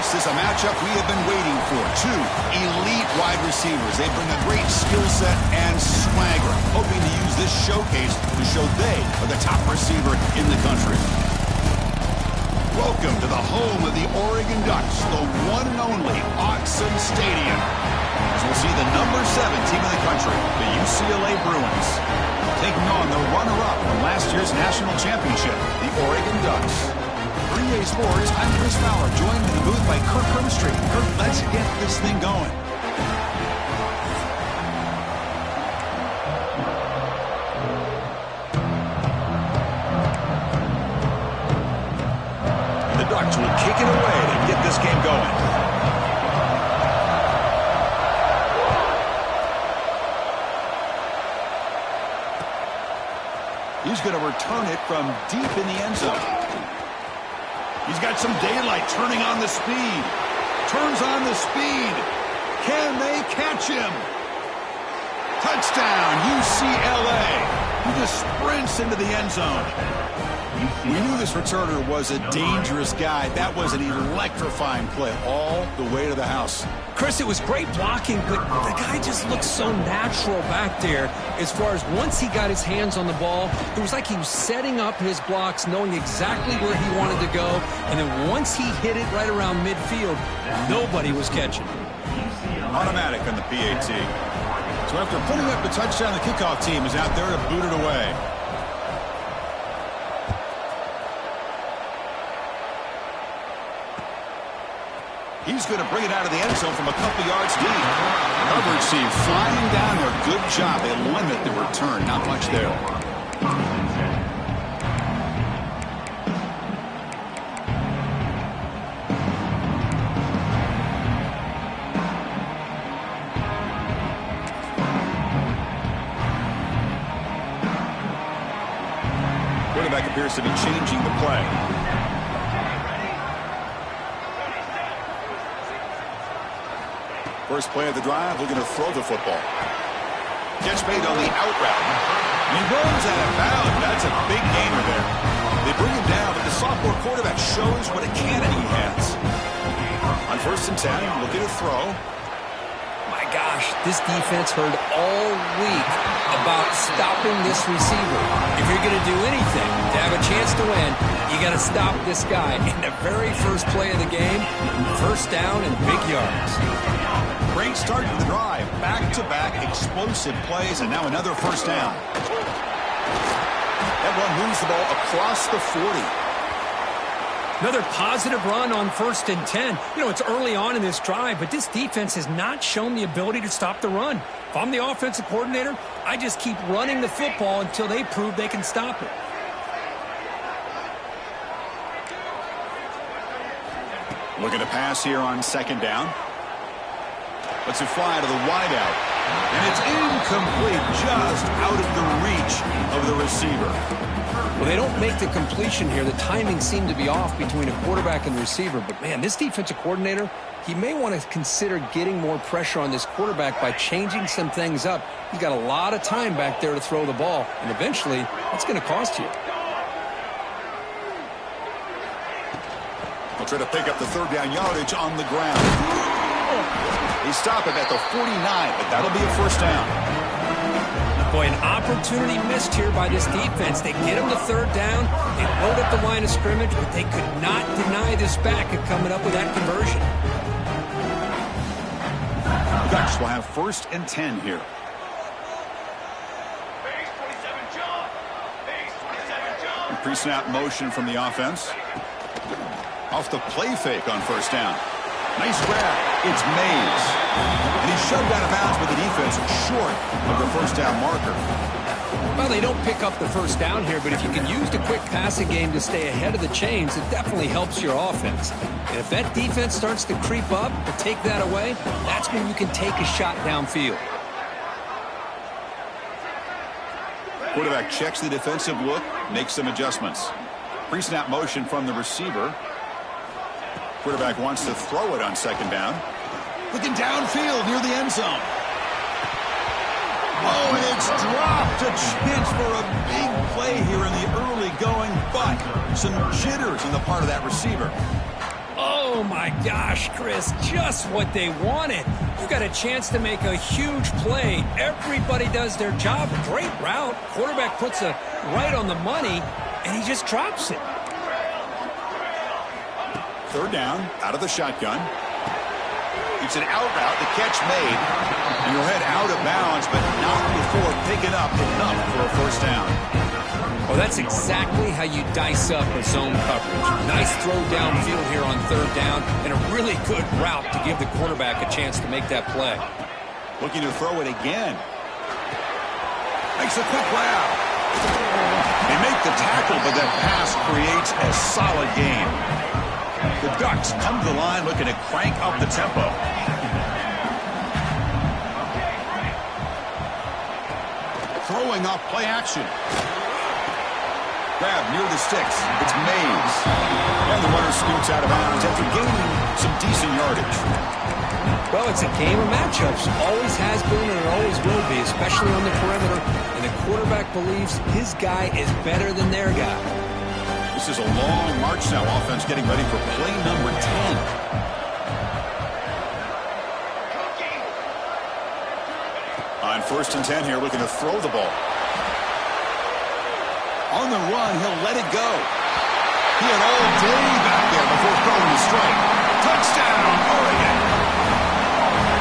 This is a matchup we have been waiting for. Two elite wide receivers. They bring a great skill set and swagger, hoping to use this showcase to show they are the top receiver in the country. Welcome to the home of the Oregon Ducks, the one and only R2NC Stadium. As we'll see the number 7 team in the country, the UCLA Bruins, taking on the runner-up from last year's national championship, the Oregon Ducks. 3A Sports, I'm Chris Fowler, joined in the booth by Kirk Grimstreet. Kirk, let's get this thing going. The Ducks will kick it away to get this game going. He's going to return it from deep in the end zone. He's got some daylight, turning on the speed. Turns on the speed. Can they catch him? Touchdown, UCLA. He just sprints into the end zone. We knew this returner was a dangerous guy. That was an electrifying play all the way to the house. Chris, it was great blocking, but the guy just looked so natural back there. As far as once he got his hands on the ball, it was like he was setting up his blocks, knowing exactly where he wanted to go. And then once he hit it right around midfield, nobody was catching. Automatic on the PAT. So after putting up the touchdown, the kickoff team is out there to boot it away. He's going to bring it out of the end zone from a couple yards deep. Coverage team flying down there. Good job. They limit the return. Not much there. Quarterback appears to be changing the play. First play of the drive, looking to throw the football. Catch made on the out route. And he runs out of bounds. That's a big gainer there. They bring him down, but the sophomore quarterback shows what a cannon he has. On 1st and 10, looking to throw. My gosh, this defense heard all week about stopping this receiver. If you're going to do anything to have a chance to win, you got to stop this guy. In the very first play of the game, 1st down and big yards. Great start to the drive. Back-to-back explosive plays, and now another 1st down. That one moves the ball across the 40. Another positive run on 1st and 10. You know, it's early on in this drive, but this defense has not shown the ability to stop the run. If I'm the offensive coordinator, I just keep running the football until they prove they can stop it. Looking to pass here on 2nd down. Lets it fly to the wideout. And it's incomplete, just out of the reach of the receiver. Well, they don't make the completion here. The timing seemed to be off between a quarterback and receiver. But, man, this defensive coordinator, he may want to consider getting more pressure on this quarterback by changing some things up. He's got a lot of time back there to throw the ball. And eventually, it's going to cost you. They'll try to pick up the 3rd down yardage on the ground. They stop it at the 49, but that'll be a 1st down. Boy, an opportunity missed here by this defense. They get him to 3rd down. They load up the line of scrimmage, but they could not deny this back of coming up with that conversion. Ducks will have 1st and 10 here. Pre-snap motion from the offense. Off the play fake on 1st down. Nice grab. It's Mays. And he's shoved out of bounds by the defense short of the 1st down marker. Well, they don't pick up the 1st down here, but if you can use the quick passing game to stay ahead of the chains, it definitely helps your offense. And if that defense starts to creep up or take that away, that's when you can take a shot downfield. Quarterback checks the defensive look, makes some adjustments. Pre-snap motion from the receiver. Quarterback wants to throw it on 2nd down. Looking downfield near the end zone. Oh, and it's dropped. A chance for a big play here in the early going, but some jitters on the part of that receiver. Oh, my gosh, Chris, just what they wanted. You got a chance to make a huge play. Everybody does their job. Great route. Quarterback puts it right on the money, and he just drops it. Third down, out of the shotgun. It's an out route, the catch made. And he'll head out of bounds, but not before picking up enough for a first down. Well, that's exactly how you dice up a zone coverage. Nice throw downfield here on third down, and a really good route to give the quarterback a chance to make that play. Looking to throw it again. Makes a quick grab. They make the tackle, but that pass creates a solid gain. The Ducks come to the line looking to crank up the tempo. Throwing off play action. Grab near the sticks. It's Mays. And the runner scoots out of bounds after gaining some decent yardage. Well, it's a game of matchups. Always has been and it always will be, especially on the perimeter. And the quarterback believes his guy is better than their guy. This is a long march now. Offense getting ready for play number 10. On 1st and 10 here, looking to throw the ball. On the run, he'll let it go. He had all day back there before throwing the strike. Touchdown, Oregon!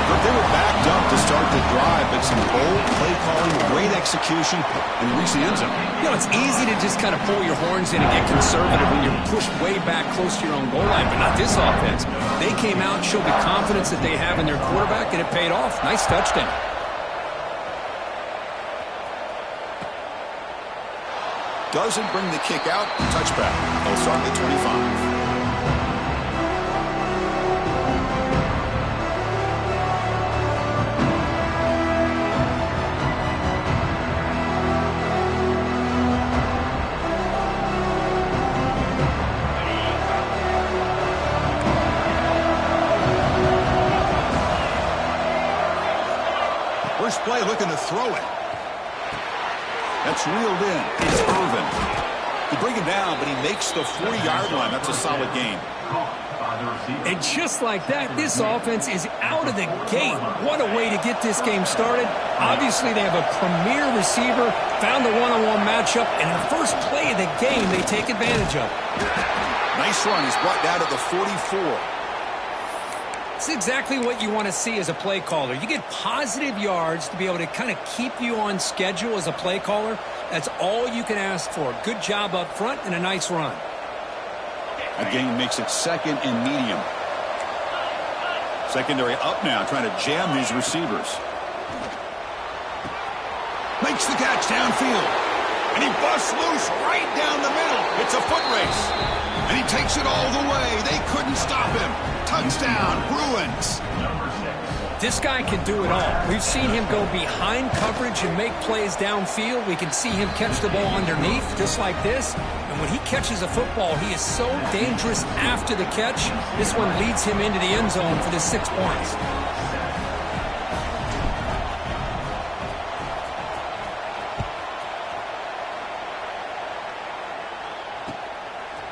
But they were backed up to start the drive, but some bold play calling, great execution, and reach the end zone. You know, it's easy to just kind of pull your horns in and get conservative when you're pushed way back close to your own goal line, but not this offense. They came out and showed the confidence that they have in their quarterback, and it paid off. Nice touchdown. Doesn't bring the kick out. Touchback. They'll start at 25. First play looking to throw it. That's reeled in. It's Irvin. He bring it down, but he makes the 40-yard line. That's a solid gain. And just like that, this offense is out of the gate. What a way to get this game started. Obviously, they have a premier receiver, found the one-on-one matchup, and the first play of the game they take advantage of. Nice run. He's brought down to the 44. It's exactly what you want to see as a play caller. You get positive yards to be able to kind of keep you on schedule as a play caller. That's all you can ask for. Good job up front and a nice run. That gain makes it 2nd and medium. Secondary up now, trying to jam these receivers. Makes the catch downfield. And he busts loose right down the middle. It's a foot race. And he takes it all the way. They couldn't stop him. Touchdown, Bruins. This guy can do it all. We've seen him go behind coverage and make plays downfield. We can see him catch the ball underneath, just like this. And when he catches a football, he is so dangerous after the catch. This one leads him into the end zone for the 6 points.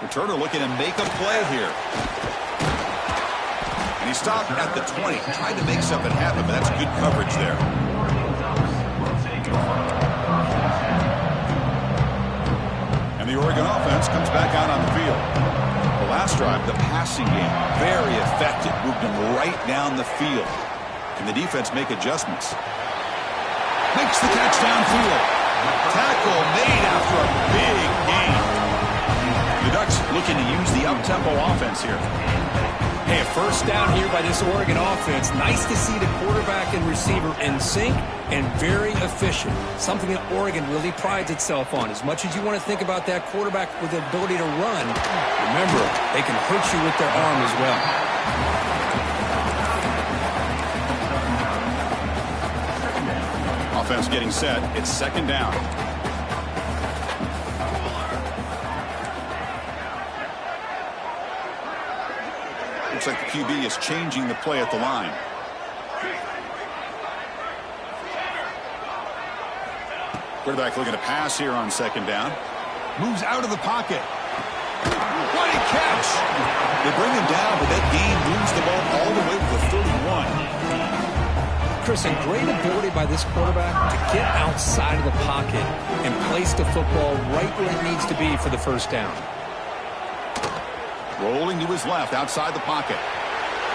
Returner looking to make a play here. And he stopped at the 20. Tried to make something happen, but that's good coverage there. And the Oregon offense comes back out on the field. The last drive, the passing game, very effective. Moved them right down the field. Can the defense make adjustments? Makes the catch downfield. Tackle made after a big gain. The Ducks looking to use the up-tempo offense here. Hey, a first down here by this Oregon offense. Nice to see the quarterback and receiver in sync and very efficient. Something that Oregon really prides itself on. As much as you want to think about that quarterback with the ability to run, remember, they can hurt you with their arm as well. Offense getting set. It's 2nd down. Looks like the QB is changing the play at the line. Quarterback looking to pass here on 2nd down. Moves out of the pocket. What a catch! They bring him down, but that gain moves the ball all the way to the 31. Chris, a great ability by this quarterback to get outside of the pocket and place the football right where it needs to be for the first down. Rolling to his left outside the pocket.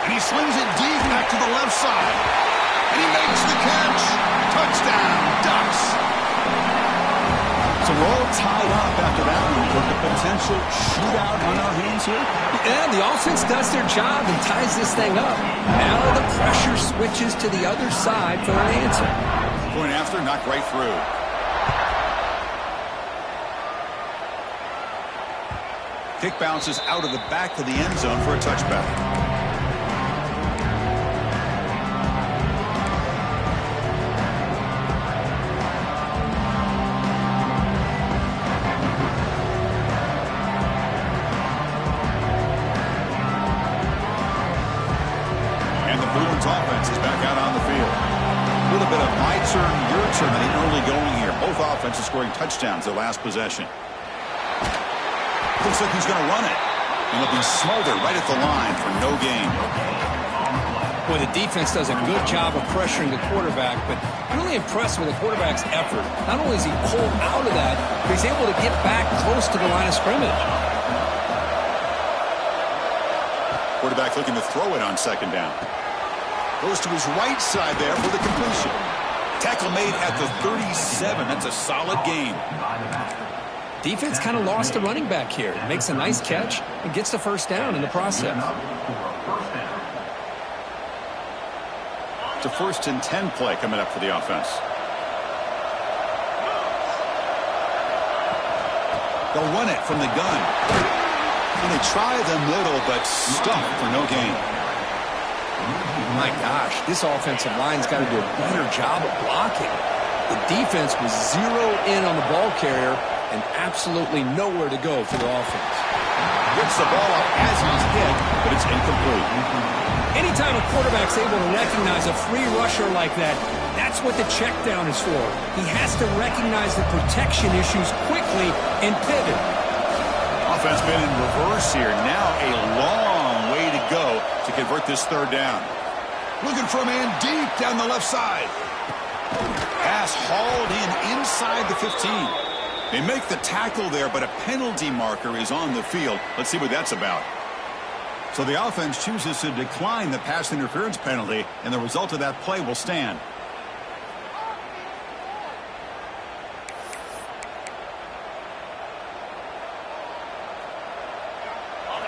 And he slings it deep back to the left side. And he makes the catch. Touchdown, Ducks. So we're all tied up after that one. With the potential shootout on our hands here. Yeah, the offense does their job and ties this thing up. Now the pressure switches to the other side for an answer. Point after, knocked right through. Kick bounces out of the back of the end zone for a touchback. And the Bruins offense is back out on the field. A little bit of my turn, your turn in the early going here. Both offenses scoring touchdowns their last possession. Looks like he's going to run it. And he'll be smothered right at the line for no gain. Boy, the defense does a good job of pressuring the quarterback, but really impressed with the quarterback's effort. Not only is he pulled out of that, but he's able to get back close to the line of scrimmage. Quarterback looking to throw it on second down. Goes to his right side there for the completion. Tackle made at the 37. That's a solid gain. Defense kind of lost the running back here. Makes a nice catch and gets the first down in the process. It's a 1st and 10 play coming up for the offense. They'll run it from the gun. And they try the middle, but stuffed for no gain. My gosh, this offensive line's got to do a better job of blocking. The defense was zeroed in on the ball carrier and absolutely nowhere to go for the offense. Gets the ball up as he's hit, but it's incomplete. Anytime a quarterback's able to recognize a free rusher like that, that's what the check down is for. He has to recognize the protection issues quickly and pivot. Offense been in reverse here. Now a long way to go to convert this third down. Looking for a man deep down the left side. Pass hauled in inside the 15. They make the tackle there, but a penalty marker is on the field. Let's see what that's about. So the offense chooses to decline the pass interference penalty, and the result of that play will stand.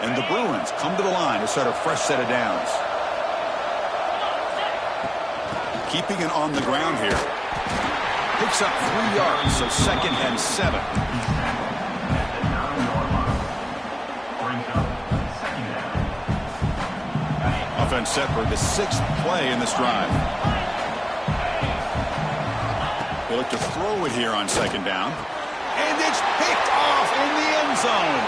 And the Bruins come to the line to start a fresh set of downs. Keeping it on the ground here. Picks up 3 yards, so 2nd and 7. Offense set for the 6th play in this drive. They look to throw it here on 2nd down. And it's picked off in the end zone.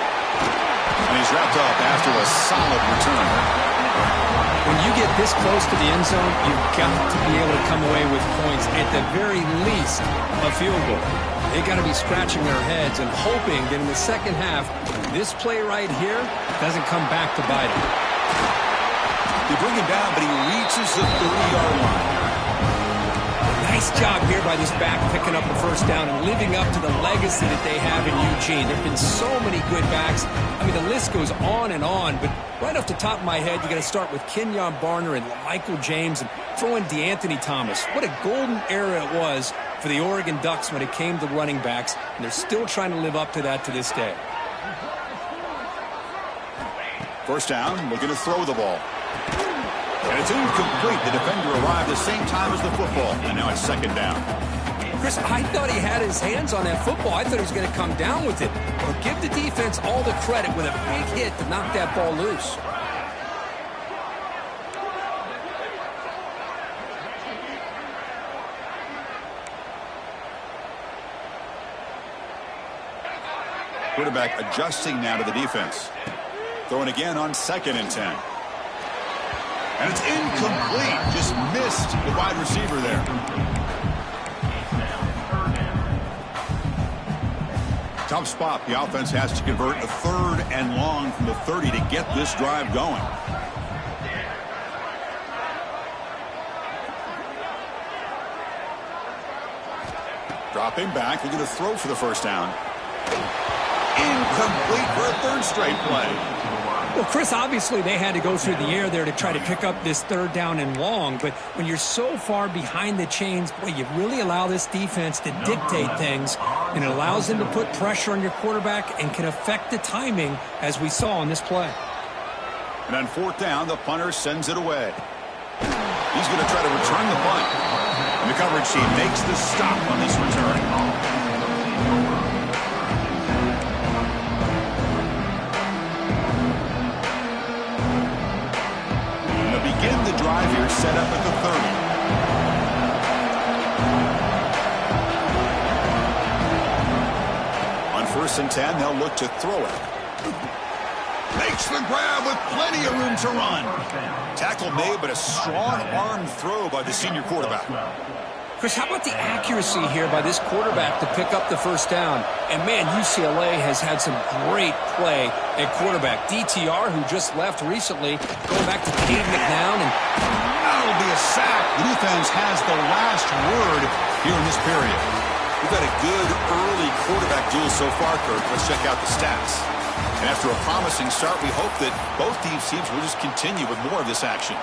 And he's wrapped up after a solid return. When you get this close to the end zone, you've got to be able to come away with points, at the very least, a field goal. They've got to be scratching their heads and hoping that in the second half, this play right here doesn't come back to bite them. They bring him down, but he reaches the 30-yard line. Nice job here by this back picking up the first down and living up to the legacy that they have in Eugene. There have been so many good backs. I mean, the list goes on and on, but right off the top of my head, you got to start with Kenyon Barner and Michael James and throw in DeAnthony Thomas. What a golden era it was for the Oregon Ducks when it came to running backs, and they're still trying to live up to that to this day. First down, looking to throw the ball. And it's incomplete. The defender arrived the same time as the football, and now it's 2nd down. Chris, I thought he had his hands on that football. I thought he was going to come down with it. But give the defense all the credit with a big hit to knock that ball loose. Quarterback adjusting now to the defense. Throwing again on 2nd and 10. And it's incomplete. Just missed the wide receiver there. Tough spot. The offense has to convert a 3rd and long from the 30 to get this drive going. Dropping back, looking to throw for the first down. Incomplete for a 3rd straight play. Well, Chris, obviously they had to go through the air there to try to pick up this 3rd down and long, but when you're so far behind the chains, boy, you really allow this defense to dictate things, and it allows them to put pressure on your quarterback and can affect the timing, as we saw on this play. And on 4th down, the punter sends it away. He's going to try to return the punt. And the coverage team makes the stop on this return. Begin the drive here, set up at the 30. On 1st and 10, they'll look to throw it. Makes the grab with plenty of room to run. Tackle made, but a strong arm throw by the senior quarterback. Chris, how about the accuracy here by this quarterback to pick up the 1st down? And, man, UCLA has had some great play at quarterback. DTR, who just left recently, going back to Caden McNown. And that'll be a sack. The defense has the last word here in this period. We've got a good early quarterback duel so far, Kirk. Let's check out the stats. And after a promising start, we hope that both these teams will just continue with more of this action.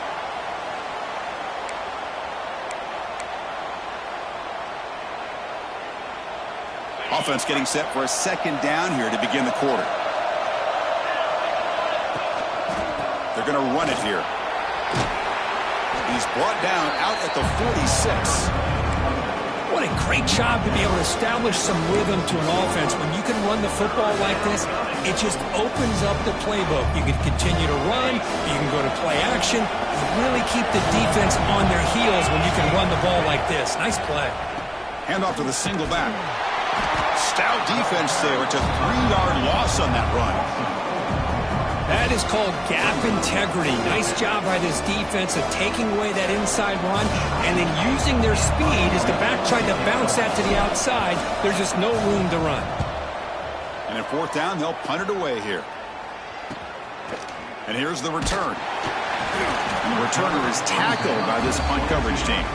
Offense getting set for a 2nd down here to begin the quarter. They're going to run it here. He's brought down out at the 46. What a great job to be able to establish some rhythm to an offense. When you can run the football like this, it just opens up the playbook. You can continue to run. You can go to play action. You really keep the defense on their heels when you can run the ball like this. Nice play. Hand off to the single back. Stout defense there. It's a 3-yard loss on that run. That is called gap integrity. Nice job by this defense of taking away that inside run and then using their speed as the back tried to bounce that to the outside. There's just no room to run. And at 4th down, they'll punt it away here. And here's the return. And the returner is tackled by this punt coverage team.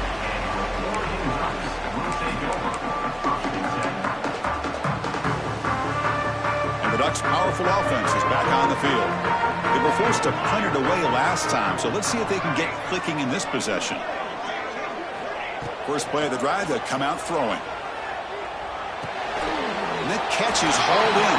The Ducks' powerful offense is back on the field. They were forced to punt it away last time, so let's see if they can get clicking in this possession. First play of the drive, they'll come out throwing. And that catch is hauled in.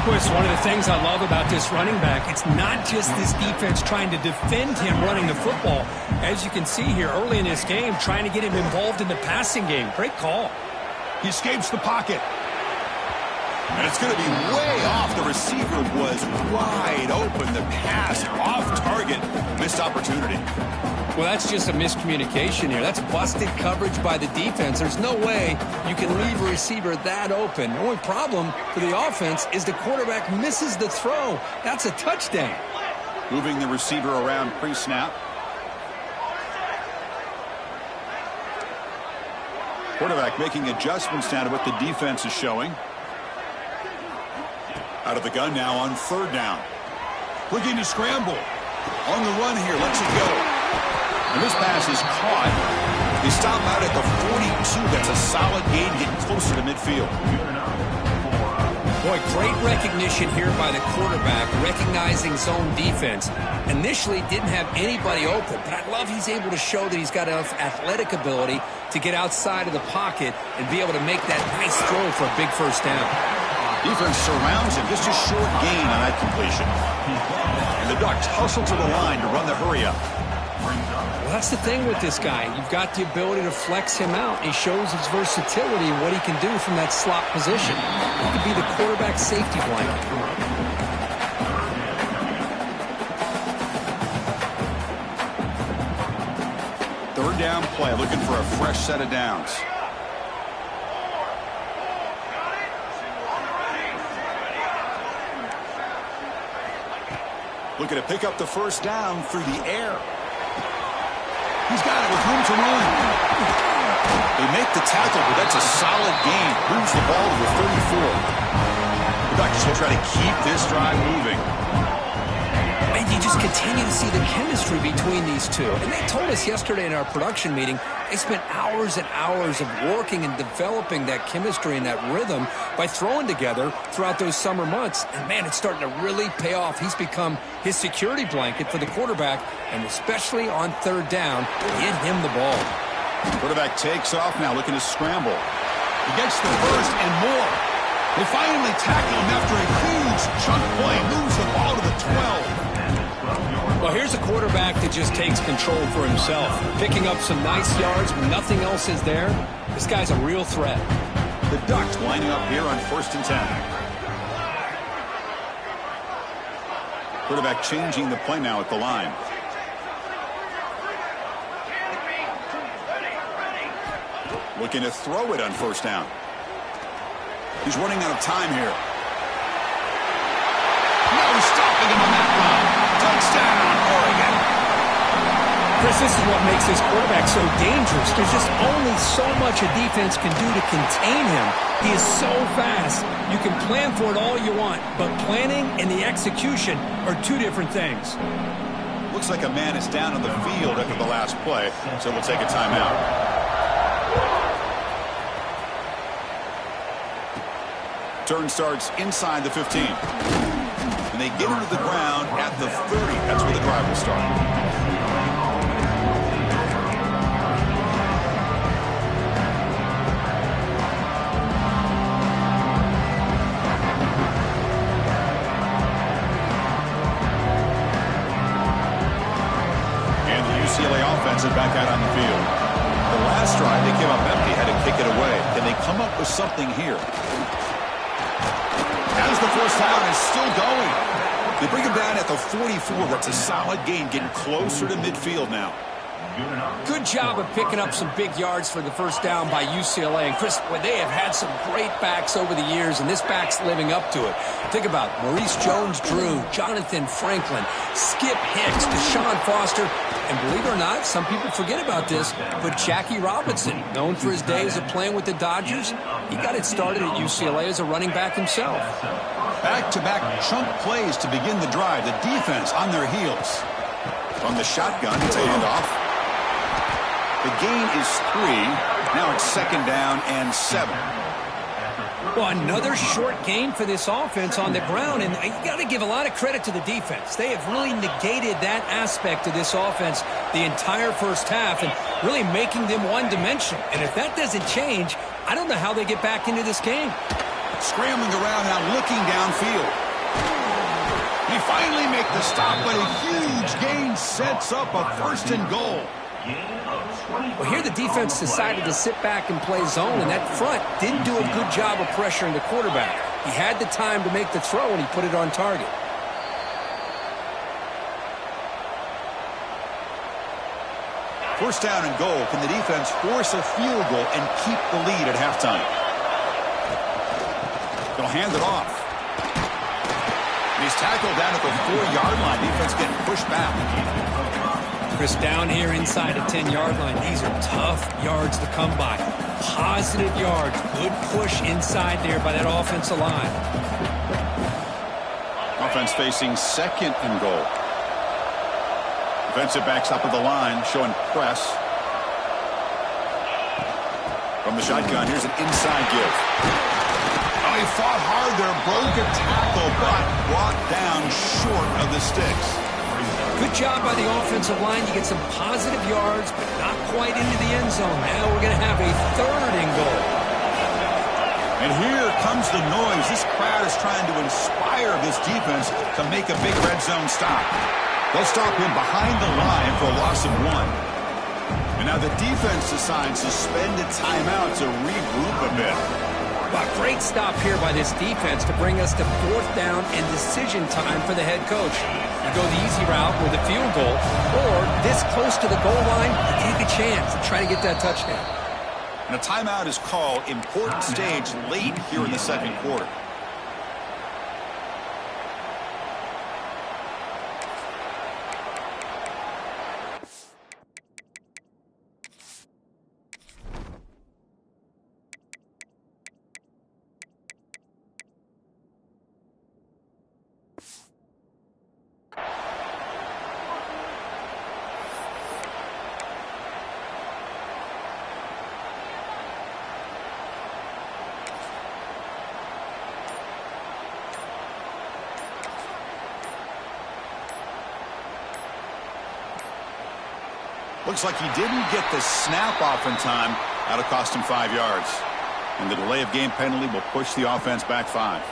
Chris, one of the things I love about this running back, it's not just this defense trying to defend him running the football. As you can see here early in this game, trying to get him involved in the passing game. Great call. He escapes the pocket. And it's going to be way off. The receiver was wide open. The pass off target. Missed opportunity. Well, that's just a miscommunication here. That's busted coverage by the defense. There's no way you can leave a receiver that open. The only problem for the offense is the quarterback misses the throw. That's a touchdown. Moving the receiver around pre-snap. Quarterback making adjustments now to what the defense is showing. Out of the gun now on 3rd down. Looking to scramble. On the run here, lets it go. And this pass is caught. They stop out at the 42. That's a solid gain, getting closer to midfield. Boy, great recognition here by the quarterback, recognizing zone defense. Initially didn't have anybody open, but I love he's able to show that he's got enough athletic ability to get outside of the pocket and be able to make that nice throw for a big 1st down. Defense surrounds him. Just a short gain on that completion. And the Ducks hustle to the line to run the hurry-up. Well, that's the thing with this guy. You've got the ability to flex him out. He shows his versatility and what he can do from that slot position. He could be the quarterback safety blanket. 3rd down play, looking for a fresh set of downs. Looking to pick up the 1st down through the air. He's got it with room to run. They make the tackle, but that's a solid gain. Moves the ball to the 34. The Ducks will try to keep this drive moving. And you just continue to see the chemistry between these two. And they told us yesterday in our production meeting, they spent hours and hours of working and developing that chemistry and that rhythm by throwing together throughout those summer months. And, man, it's starting to really pay off. He's become his security blanket for the quarterback, and especially on third down, get him the ball. Quarterback takes off now, looking to scramble. He gets the first and more. They finally tackle him after a huge chunk play. Moves the ball to the 12. Well, here's a quarterback that just takes control for himself. Picking up some nice yards when nothing else is there. This guy's a real threat. The Ducks lining up here on 1st and 10. Quarterback changing the play now at the line. Looking to throw it on 1st down. He's running out of time here. No stopping him on that run. Touchdown, Oregon. Chris, this is what makes this quarterback so dangerous. There's just only so much a defense can do to contain him. He is so fast. You can plan for it all you want, but planning and the execution are two different things. Looks like a man is down on the field after the last play, so we'll take a timeout. Turn starts inside the 15. And they get him to the ground at the 30. That's where the drive will start. And the UCLA offense is back out on the field. The last drive, they came up empty, had to kick it away. Can they come up with something here? As the first down is still going. They bring him down at the 44. That's a solid gain, getting closer to midfield now. Good job of picking up some big yards for the first down by UCLA. And, Chris, they have had some great backs over the years, and this back's living up to it. Think about Maurice Jones-Drew, Jonathan Franklin, Skip Hicks, Deshaun Foster, and believe it or not, some people forget about this, but Jackie Robinson, known for his days of playing with the Dodgers, he got it started at UCLA as a running back himself. Back-to-back chunk plays to begin the drive. The defense on their heels. From the shotgun, it's a handoff. The gain is 3. Now it's 2nd down and 7. Well, another short gain for this offense on the ground, and you got to give a lot of credit to the defense. They have really negated that aspect of this offense the entire first half and really making them one-dimensional. And if that doesn't change, I don't know how they get back into this game. Scrambling around now, looking downfield. They finally make the stop, but a huge gain sets up a 1st and goal. Well, here the defense decided to sit back and play zone, and that front didn't do a good job of pressuring the quarterback. He had the time to make the throw, and he put it on target. First down and goal. Can the defense force a field goal and keep the lead at halftime? They'll hand it off. And he's tackled down at the 4-yard line. Defense getting pushed back. Chris, down here inside the 10-yard line, these are tough yards to come by. Positive yards. Good push inside there by that offensive line. Offense facing 2nd and goal. Defensive backs up of the line, showing press. From the shotgun, here's an inside give. Oh, he fought hard there, broke a tackle, but brought down short of the sticks. Good job by the offensive line. You get some positive yards, but not quite into the end zone. Now we're going to have a 3rd and goal. And here comes the noise. This crowd is trying to inspire this defense to make a big red zone stop. They'll stop him behind the line for a loss of 1. And now the defense decides to spend a timeout to regroup a bit. A great stop here by this defense to bring us to 4th down and decision time for the head coach. You go the easy route with a field goal, or this close to the goal line, you take a chance and try to get that touchdown. And a timeout is called. Important stage late here in the 2nd quarter. Looks like he didn't get the snap off in time. That'll cost him 5 yards. And the delay of game penalty will push the offense back 5.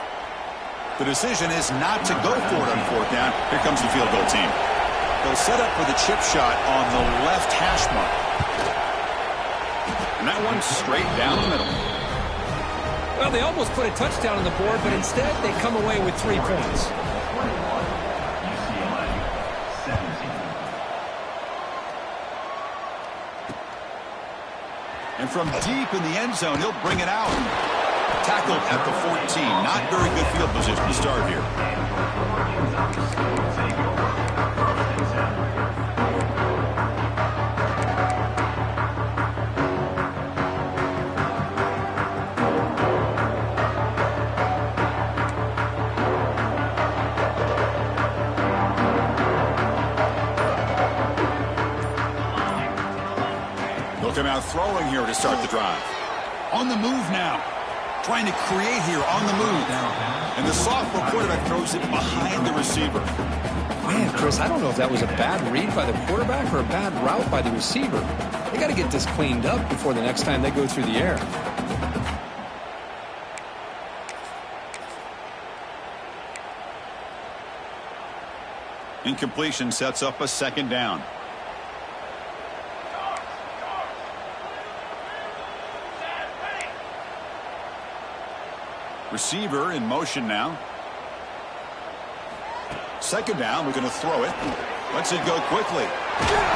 The decision is not to go for it on 4th down. Here comes the field goal team. They'll set up for the chip shot on the left hash mark. And that one's straight down the middle. Well, they almost put a touchdown on the board, but instead they come away with 3 points. And from deep in the end zone, he'll bring it out. Tackled at the 14. Not very good field position to start here. He'll come out throwing here to start the drive. On the move now. Trying to create here on the move. And the sophomore quarterback throws it behind the receiver. Man, Chris, I don't know if that was a bad read by the quarterback or a bad route by the receiver. They got to get this cleaned up before the next time they go through the air. Incompletion sets up a 2nd down. Receiver in motion now. 2nd down. We're going to throw it. Lets it go quickly.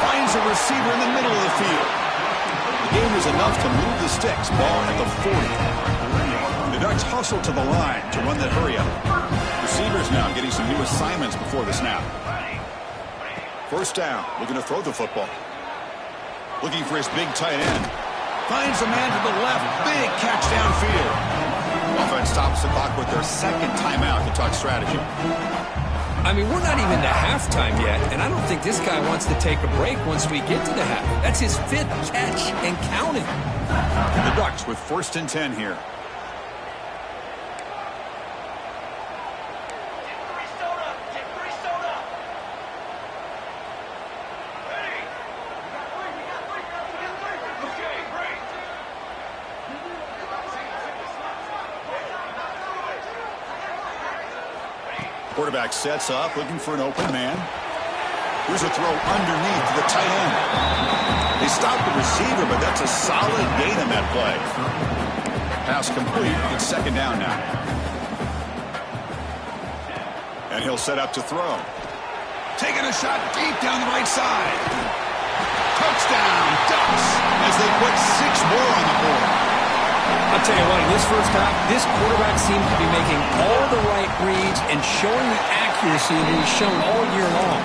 Finds a receiver in the middle of the field. The gain is enough to move the sticks. Ball at the 40. The Ducks hustle to the line to run that hurry up. Receivers now getting some new assignments before the snap. 1st down. We're going to throw the football. Looking for his big tight end. Finds a man to the left. Big catch downfield. Offense stops the clock with their 2nd timeout to talk strategy. I mean, we're not even to halftime yet, and I don't think this guy wants to take a break once we get to the half. That's his 5th catch and counting. The Ducks with 1st and 10 here. Quarterback sets up, looking for an open man. Here's a throw underneath to the tight end. They stop the receiver, but that's a solid gain on that play. Pass complete. It's 2nd down now. And he'll set up to throw. Taking a shot deep down the right side. Touchdown, Ducks, as they put 6 more on the board. I'll tell you what, in this first half, this quarterback seems to be making all the right reads and showing the accuracy that he's shown all year long.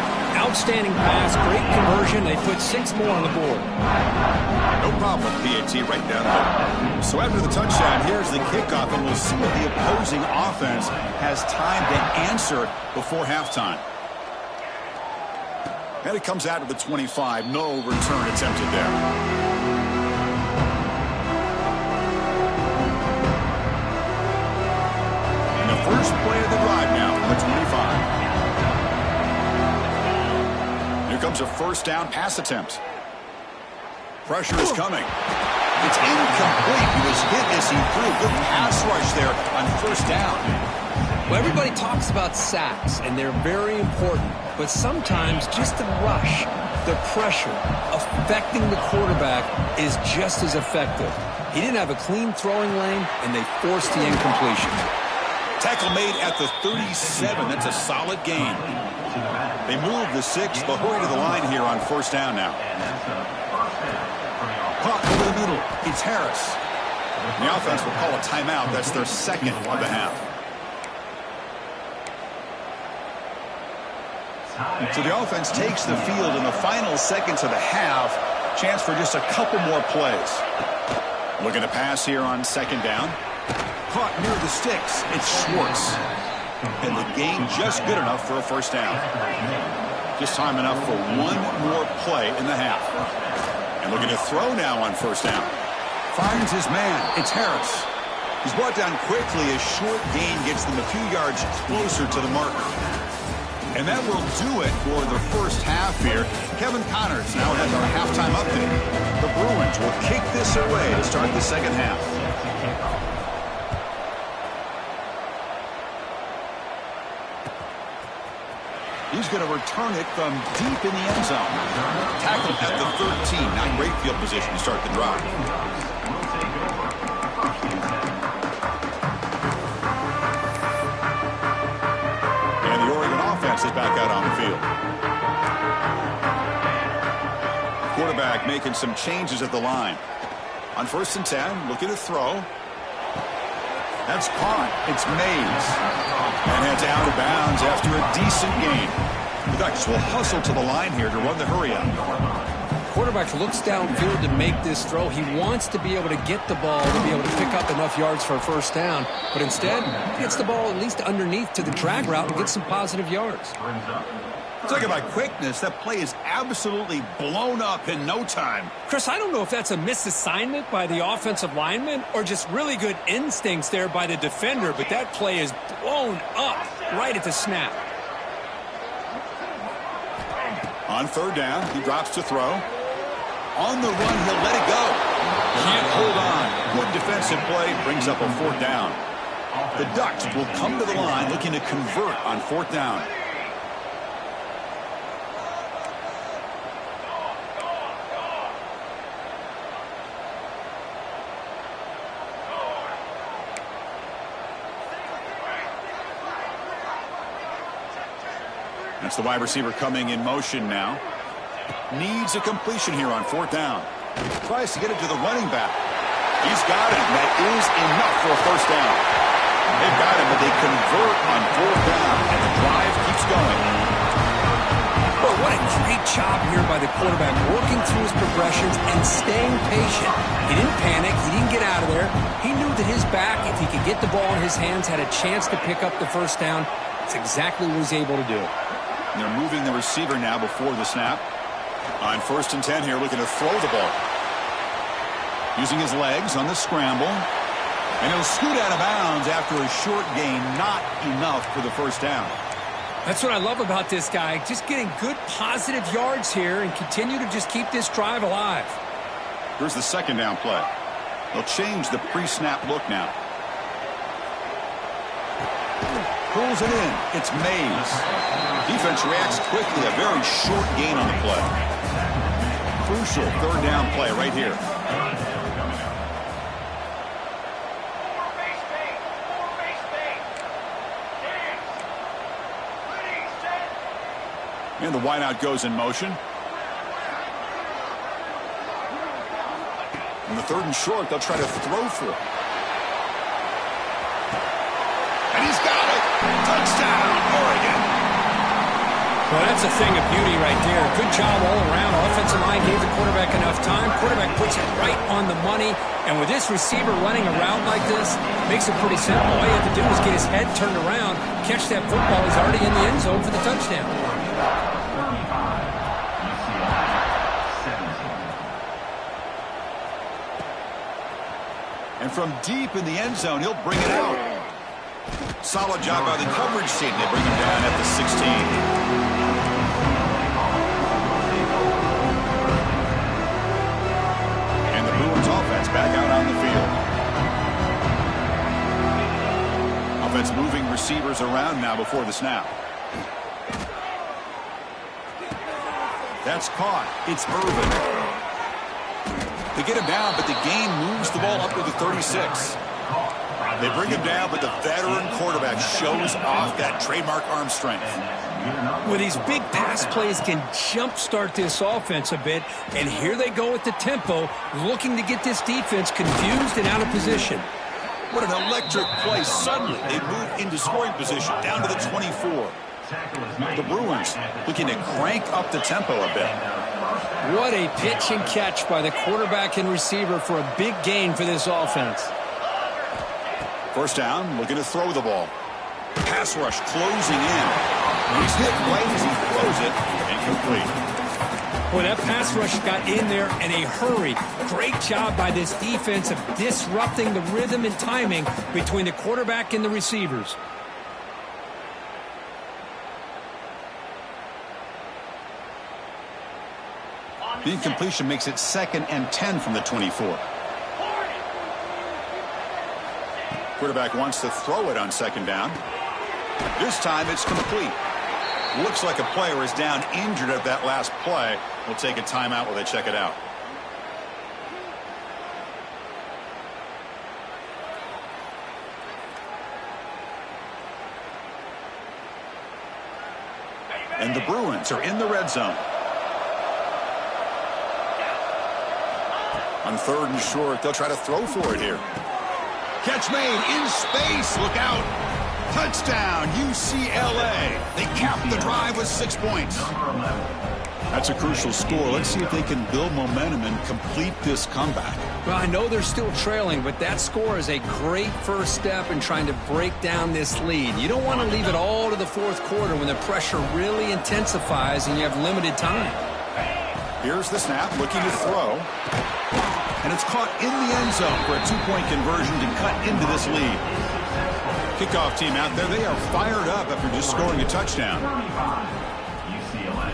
Outstanding pass, great conversion. They put 6 more on the board. No problem, PAT right down there. So after the touchdown, here's the kickoff, and we'll see what the opposing offense has time to answer before halftime. And it comes out to the 25. No return attempted there. First play of the drive now from the 25. Here comes a 1st down pass attempt. Pressure is coming. It's incomplete. He was hit as he threw. Good pass rush there on 1st down. Well, everybody talks about sacks, and they're very important. But sometimes just the rush, the pressure, affecting the quarterback is just as effective. He didn't have a clean throwing lane, and they forced the incompletion. Tackle made at the 37. That's a solid gain. They move the 6. They'll hurry to the line here on 1st down now. Caught over the middle. It's Harris. And the offense will call a timeout. That's their 2nd of the half. So the offense takes the field in the final seconds of the half. Chance for just a couple more plays. Looking to pass here on 2nd down. Caught near the sticks. It's Schwartz. And the gain just good enough for a 1st down. Just time enough for 1 more play in the half. And looking to throw now on 1st down. Finds his man. It's Harris. He's brought down quickly as short gain gets them a few yards closer to the marker. And that will do it for the first half here. Kevin Connors now has our halftime update. The Bruins will kick this away to start the second half. He's going to return it from deep in the end zone. Tackled at the 13. Not great field position to start the drive. And the Oregon offense is back out on the field. Quarterback making some changes at the line. On 1st and 10, looking to throw. That's caught. It's Mays. And it's out of bounds after a decent gain. The Ducks will hustle to the line here to run the hurry-up. Quarterback looks downfield to make this throw. He wants to be able to get the ball to be able to pick up enough yards for a first down. But instead, he gets the ball at least underneath to the drag route and gets some positive yards. Talking about quickness, that play is absolutely blown up in no time. Chris, I don't know if that's a misassignment by the offensive lineman or just really good instincts there by the defender, but that play is blown up right at the snap. On 3rd down, he drops to throw. On the run, he'll let it go. Can't hold on. Good defensive play, brings up a 4th down. The Ducks will come to the line looking to convert on 4th down. That's the wide receiver coming in motion now. Needs a completion here on 4th down. Tries to get it to the running back. He's got it. That is enough for a first down. They've got him, but they convert on 4th down, and the drive keeps going. Well, what a great job here by the quarterback, working through his progressions and staying patient. He didn't panic. He didn't get out of there. He knew that his back, if he could get the ball in his hands, had a chance to pick up the first down. That's exactly what he's able to do. They're moving the receiver now before the snap. On 1st and 10 here, looking to throw the ball. Using his legs on the scramble. And he'll scoot out of bounds after a short gain. Not enough for the first down. That's what I love about this guy. Just getting good positive yards here and continue to just keep this drive alive. Here's the 2nd down play. They'll change the pre-snap look now. Pulls it in. It's Mays. Defense reacts quickly. A very short gain on the play. Crucial 3rd down play right here. And the wideout goes in motion. On the 3rd and short, they'll try to throw for it. And he's got it. Touchdown, Oregon. Well, that's a thing of beauty right there. Good job all around. Offensive line gave the quarterback enough time. Quarterback puts it right on the money. And with this receiver running a route like this, makes it pretty simple. All you have to do is get his head turned around, catch that football. He's already in the end zone for the touchdown. And from deep in the end zone, he'll bring it out. Solid job by the coverage team. They bring him down at the 16. And the Bruins offense back out on the field. Offense moving receivers around now before the snap. That's caught. It's Irvin. They get him down, but the gain moves the ball up to the 36. They bring him down, but the veteran quarterback shows off that trademark arm strength. Well, these big pass plays can jumpstart this offense a bit, and here they go with the tempo, looking to get this defense confused and out of position. What an electric play. Suddenly, they move into scoring position, down to the 24. The Bruins looking to crank up the tempo a bit. What a pitch and catch by the quarterback and receiver for a big gain for this offense. First down, looking to throw the ball. Pass rush closing in. He's hit right as he throws it, incomplete. Boy, that pass rush got in there in a hurry. Great job by this defense of disrupting the rhythm and timing between the quarterback and the receivers. The incompletion makes it 2nd and 10 from the 24. Quarterback wants to throw it on 2nd down. This time it's complete. Looks like a player is down injured at that last play. We'll take a timeout while they check it out. And the Bruins are in the red zone. On 3rd and short, they'll try to throw for it here. Catch made in space. Look out. Touchdown, UCLA. They capped the drive with 6 points. That's a crucial score. Let's see if they can build momentum and complete this comeback. Well, I know they're still trailing, but that score is a great first step in trying to break down this lead. You don't want to leave it all to the 4th quarter when the pressure really intensifies and you have limited time. Here's the snap, looking to throw. And it's caught in the end zone for a 2-point conversion to cut into this lead. Kickoff team out there, they are fired up after just scoring a touchdown. 25, UCLA,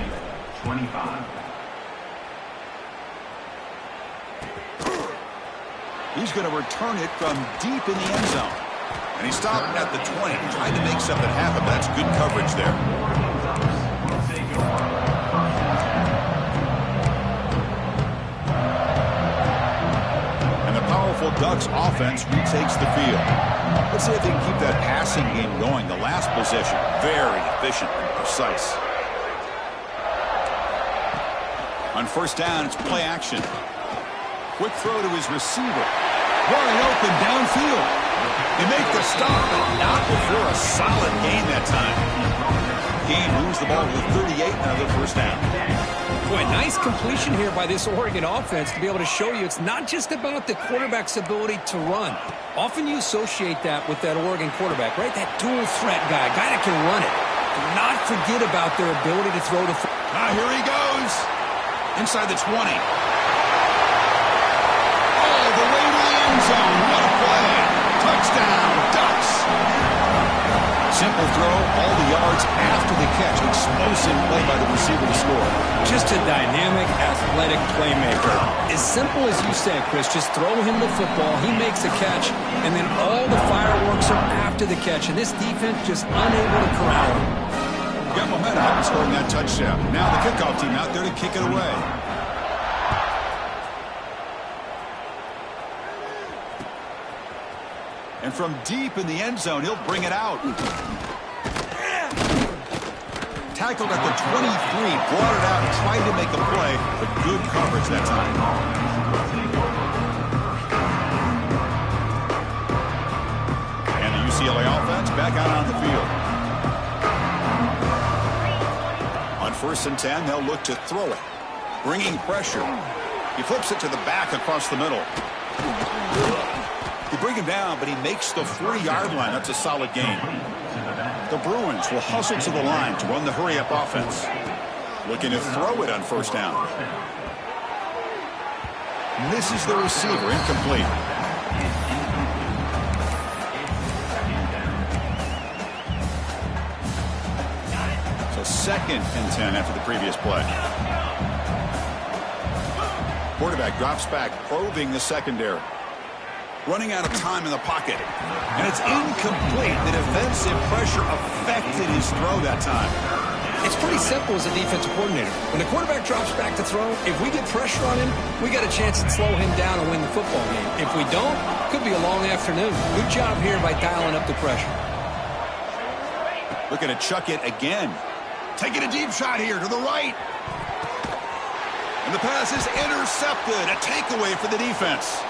25. He's going to return it from deep in the end zone. And he stopped at the 20, trying to make something happen. That's good coverage there. And the powerful Ducks offense retakes the field. Let's see if they can keep that passing game going. The last possession, very efficient and precise. On 1st down, it's play action. Quick throw to his receiver. Wide open downfield. They make the stop, but not before a solid gain that time. Gain moves the ball to the 38, another 1st down. Boy, nice completion here by this Oregon offense to be able to show you it's not just about the quarterback's ability to run. Often you associate that with that Oregon quarterback, right? That dual threat guy that can run it. Do not forget about their ability to throw the football. Here he goes. Inside the 20. All the way to the end zone. What a play. Touchdown, Ducks. Simple throw, all the yards after the catch. Explosive play by the receiver to score. Just a dynamic, athletic playmaker. As simple as you said, Chris, just throw him the football, he makes a catch, and then all the fireworks are after the catch, and this defense just unable to corral him. Got momentum after scoring that touchdown. Now the kickoff team out there to kick it away. And from deep in the end zone, he'll bring it out. Tackled at the 23, brought it out, tried to make a play, but good coverage that time. And the UCLA offense back out on the field. On 1st and 10, they'll look to throw it. Bringing pressure. He flips it to the back across the middle. They bring him down, but he makes the 40-yard line. That's a solid gain. The Bruins will hustle to the line to run the hurry-up offense. Looking to throw it on 1st down. Misses the receiver, incomplete. So 2nd and 10 after the previous play. Quarterback drops back, probing the secondary. Running out of time in the pocket. And it's incomplete. The defensive pressure affected his throw that time. It's pretty simple as a defensive coordinator. When the quarterback drops back to throw, if we get pressure on him, we got a chance to slow him down and win the football game. If we don't, could be a long afternoon. Good job here by dialing up the pressure. Looking to chuck it again. Taking a deep shot here to the right. And the pass is intercepted. A takeaway for the defense.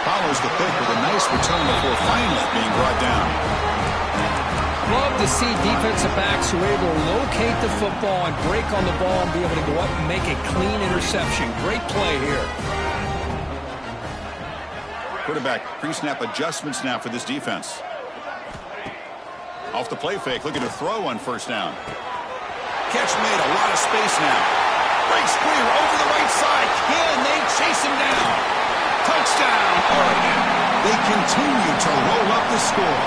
Follows the pick with a nice return before finally being brought down. Love to see defensive backs who are able to locate the football and break on the ball and be able to go up and make a clean interception. Great play here. Quarterback pre-snap adjustments now for this defense. Off the play fake, looking to throw on 1st down. Catch made, a lot of space now. Breaks clear over the right side. Can they chase him down? Touchdown, Oregon. They continue to roll up the score.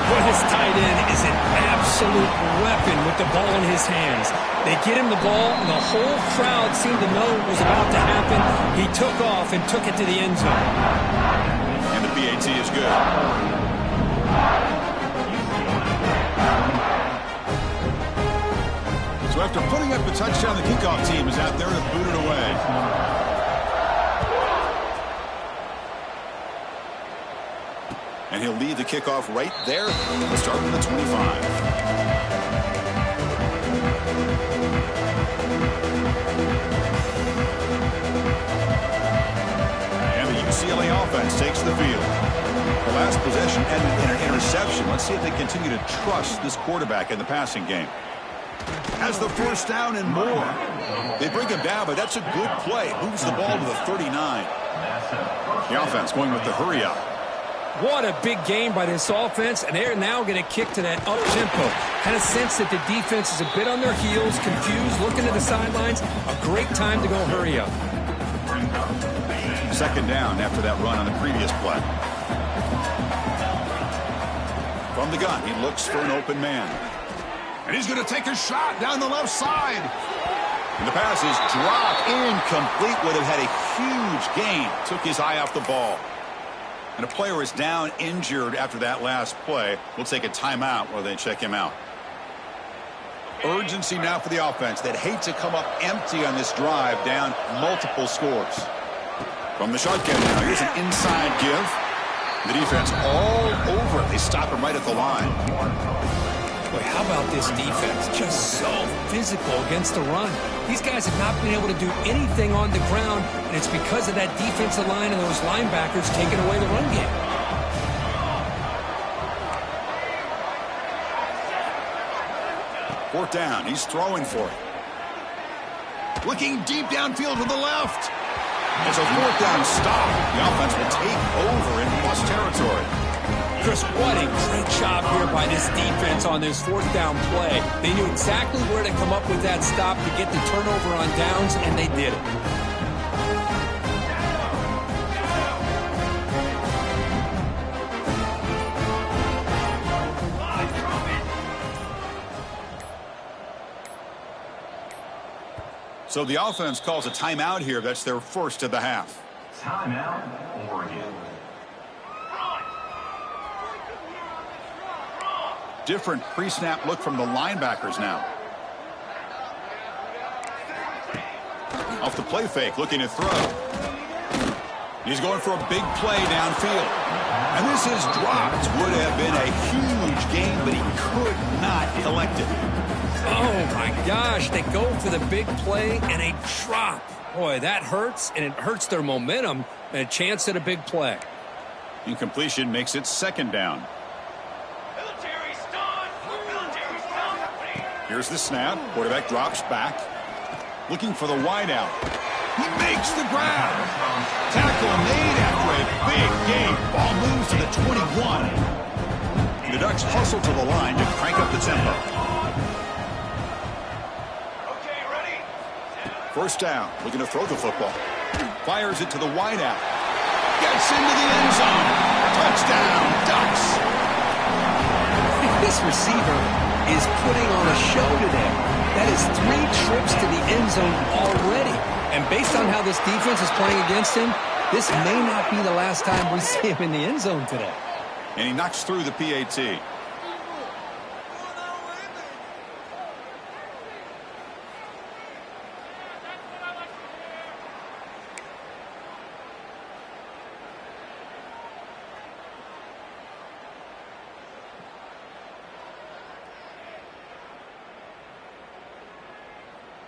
Well, This tight end is an absolute weapon with the ball in his hands. They get him the ball, and the whole crowd seemed to know what was about to happen. He took off and took it to the end zone. And the PAT is good. So after putting up the touchdown, the kickoff team is out there to boot it away. And he'll lead the kickoff right there. We'll start from the 25. And the UCLA offense takes the field. The last possession ended in an interception. Let's see if they continue to trust this quarterback in the passing game. Has the first down and more. They bring him down, but that's a good play. Moves the ball to the 39. The offense going with the hurry up. What a big game by this offense, and they're now going to kick to that up-tempo. Kind of sense that the defense is a bit on their heels, confused, looking to the sidelines. A great time to go hurry up. Second down after that run on the previous play. From the gun, he looks for an open man. And he's going to take a shot down the left side. And the pass is dropped incomplete. Would have had a huge gain. Took his eye off the ball. And a player is down injured after that last play. We'll take a timeout while they check him out. Urgency now for the offense that hate to come up empty on this drive, down multiple scores. From the shotgun now, here's an inside give. The defense all over it. They stop him right at the line. Boy, how about this defense? Just so physical against the run. These guys have not been able to do anything on the ground, and it's because of that defensive line and those linebackers taking away the run game. Fourth down. He's throwing for it. Looking deep downfield to the left. It's a fourth down stop. The offense will take over in plus territory. Chris, what a great job here by this defense on this fourth down play. They knew exactly where to come up with that stop to get the turnover on downs, and they did it. So the offense calls a timeout here. That's their first of the half. Timeout, Oregon. Different pre-snap look from the linebackers now. Off the play fake, looking to throw. He's going for a big play downfield. And this is dropped. Would have been a huge gain, but he could not collect it. Oh, my gosh. They go for the big play and a drop. Boy, that hurts, and it hurts their momentum and a chance at a big play. Incompletion makes it second down. Here's the snap. Quarterback drops back. Looking for the wideout. He makes the grab. Tackle made after a big gain. Ball moves to the 21. The Ducks hustle to the line to crank up the tempo. Okay, ready? First down. Looking to throw the football. Fires it to the wideout. Gets into the end zone. Touchdown, Ducks. This receiver is putting on a show today. That is 3 trips to the end zone already. And based on how this defense is playing against him, this may not be the last time we see him in the end zone today. And he knocks through the PAT.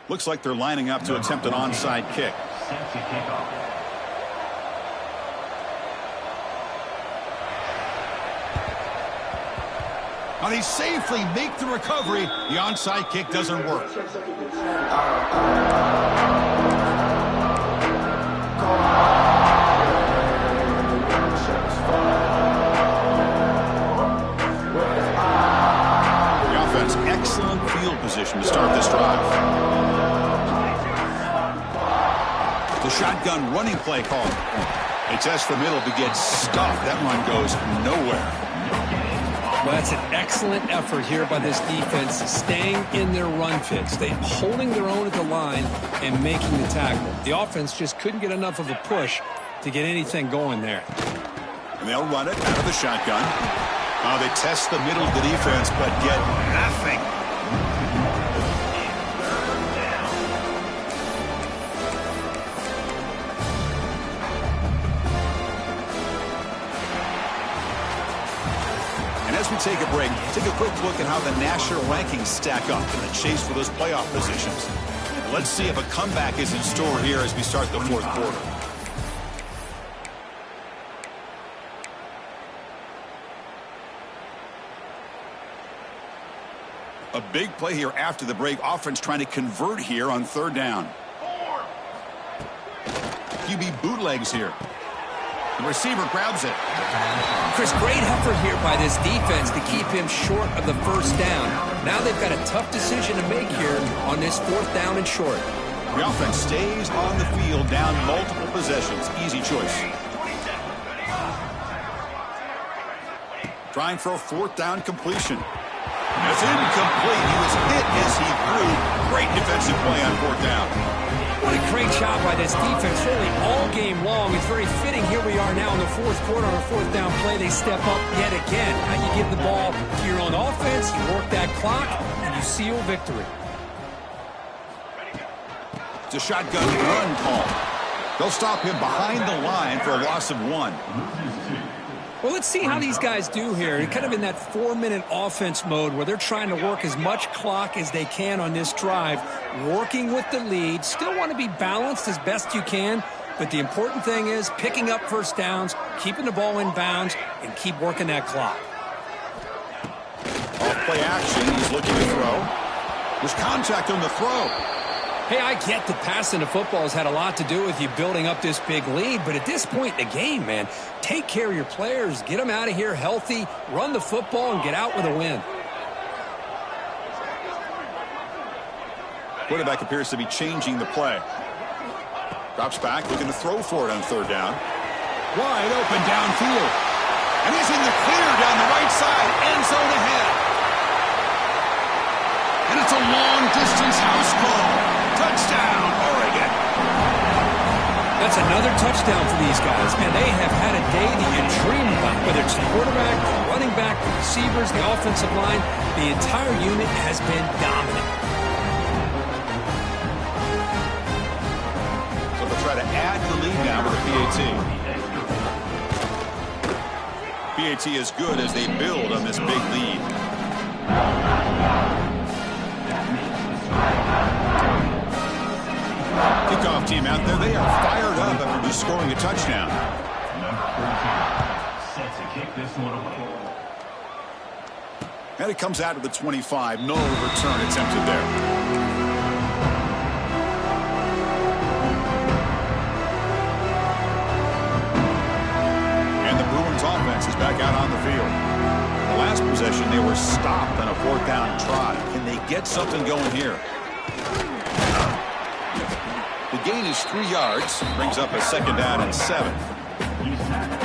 Looks like they're lining up to attempt an onside kick. Set to kick off. Now they safely make the recovery. The onside kick doesn't work. The offense, excellent field position to start this drive. The shotgun running play call. They test the middle to get stuffed. That run goes nowhere. Well, that's an excellent effort here by this defense, staying in their run fits. They're holding their own at the line and making the tackle. The offense just couldn't get enough of a push to get anything going there. And they'll run it out of the shotgun. They test the middle of the defense, but get nothing. As we take a break, take a quick look at how the national rankings stack up in the chase for those playoff positions. Let's see if a comeback is in store here as we start the fourth quarter. A big play here after the break. Offense trying to convert here on third down. QB bootlegs here. The receiver grabs it. Chris, great effort here by this defense to keep him short of the first down. Now they've got a tough decision to make here on this fourth down and short. The offense stays on the field down multiple possessions. Easy choice. Trying for a fourth down completion. It's incomplete. He was hit as he threw. Great defensive play on fourth down. What a great job by this defense, really all game long. It's very fitting. Here we are now in the fourth quarter on a fourth down play. They step up yet again. Now you give the ball to your own offense, you work that clock, and you seal victory. It's a shotgun run call. They'll stop him behind the line for a loss of 1. Well, let's see how these guys do here. Kind of in that 4-minute offense mode where they're trying to work as much clock as they can on this drive, working with the lead. Still want to be balanced as best you can, but the important thing is picking up first downs, keeping the ball in bounds, and keep working that clock. Off play action. He's looking to throw. There's contact on the throw. Hey, I get that passing the football has had a lot to do with you building up this big lead, but at this point in the game, man, take care of your players, get them out of here healthy, run the football, and get out with a win. Quarterback appears to be changing the play. Drops back, looking to throw for it on third down. Wide open downfield. And he's in the clear down the right side, end zone ahead. And it's a long-distance house call. Touchdown, Oregon. That's another touchdown for these guys. Man, they have had a day that you dream about. Whether it's the quarterback, the running back, the receivers, the offensive line, the entire unit has been dominant. So they'll try to add to the lead now with a PAT. PAT is good as they build on this big lead. Kickoff team out there. They are fired up after just scoring a touchdown. Set to kick this one away. And it comes out of the 25. No return attempted there. And the Bruins offense is back out on the field. The last possession, they were stopped on a fourth down try. Can they get something going here? The gain is 3 yards. Brings up a second down and 7.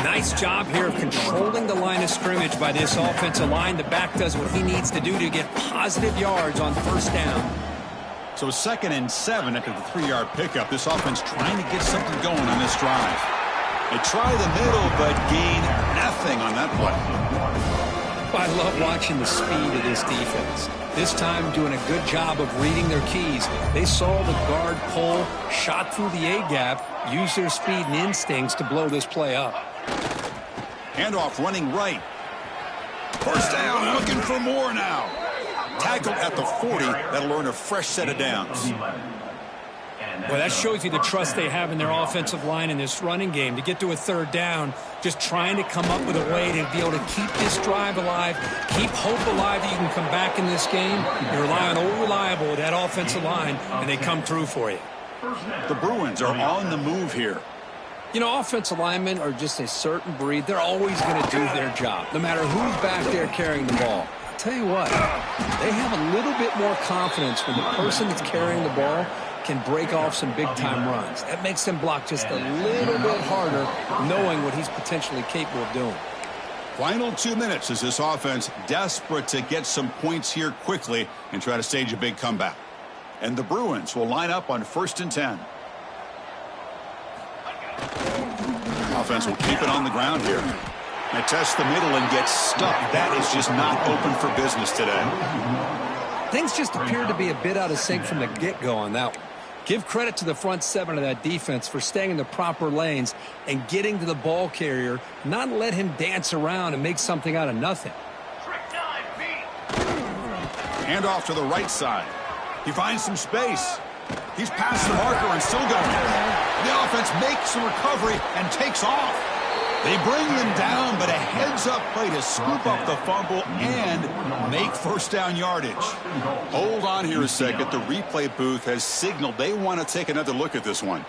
Nice job here of controlling the line of scrimmage by this offensive line. The back does what he needs to do to get positive yards on first down. So 2nd and 7 after the 3-yard pickup. This offense trying to get something going on this drive. They try the middle, but gain nothing on that play. I love watching the speed of this defense. This time doing a good job of reading their keys. They saw the guard pull, shot through the A-gap, used their speed and instincts to blow this play up. Handoff running right. First down, looking for more now. Tackled at the 40. That'll earn a fresh set of downs. Well, that shows you the trust they have in their offensive line in this running game. To get to a third down, just trying to come up with a way to be able to keep this drive alive, keep hope alive that you can come back in this game. You rely on old reliable with that offensive line, and they come through for you. The Bruins are on the move here. You know, offensive linemen are just a certain breed. They're always going to do their job, no matter who's back there carrying the ball. I'll tell you what, they have a little bit more confidence when the person that's carrying the ball can break off some big-time runs. That makes them block just a little bit harder, knowing what he's potentially capable of doing. Final 2 minutes as this offense desperate to get some points here quickly and try to stage a big comeback. And the Bruins will line up on 1st and 10. Offense will keep it on the ground here. They test the middle and get stuck. That is just not open for business today. Things just appeared to be a bit out of sync from the get-go on that one. Give credit to the front 7 of that defense for staying in the proper lanes and getting to the ball carrier, not let him dance around and make something out of nothing. Hand off to the right side. He finds some space. He's past the marker and still going. The offense makes the recovery and takes off. They bring him down, but a heads-up play to scoop up the fumble and make first down yardage. Hold on here a second. The replay booth has signaled they want to take another look at this one.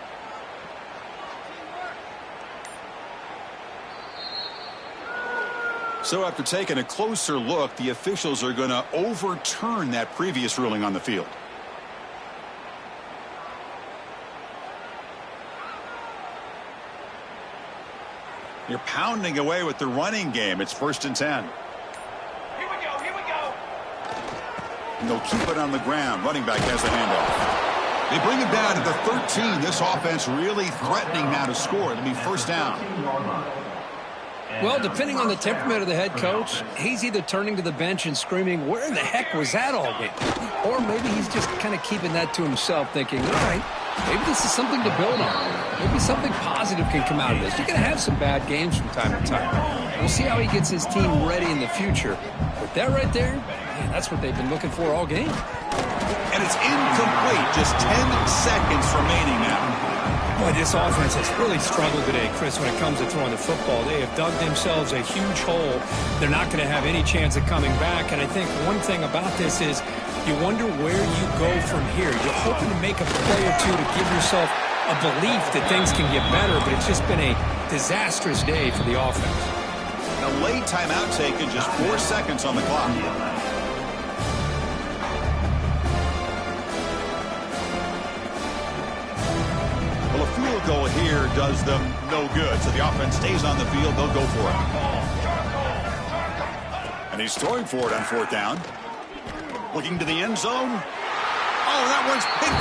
So after taking a closer look, the officials are going to overturn that previous ruling on the field. You're pounding away with the running game. It's 1st and 10. Here we go. And they'll keep it on the ground. Running back has the handoff. They bring it down to the 13. This offense really threatening now to score. It'll be 1st down. Well, depending on the temperament of the head coach, he's either turning to the bench and screaming, where in the heck was that all game? Or maybe he's just kind of keeping that to himself, thinking, all right, maybe this is something to build on. Maybe something positive can come out of this. You're going to have some bad games from time to time. We'll see how he gets his team ready in the future. But that right there, man, that's what they've been looking for all game. And it's incomplete. Just 10 seconds remaining now. Boy, this offense has really struggled today, Chris, when it comes to throwing the football. They have dug themselves a huge hole. They're not going to have any chance of coming back. And I think one thing about this is you wonder where you go from here. You're hoping to make a play or two to give yourself a belief that things can get better, but it's just been a disastrous day for the offense. A late timeout taken, just 4 seconds on the clock. Well, a field goal here does them no good, so the offense stays on the field. They'll go for it. And he's throwing for it on 4th down. Looking to the end zone. Oh, that one's picked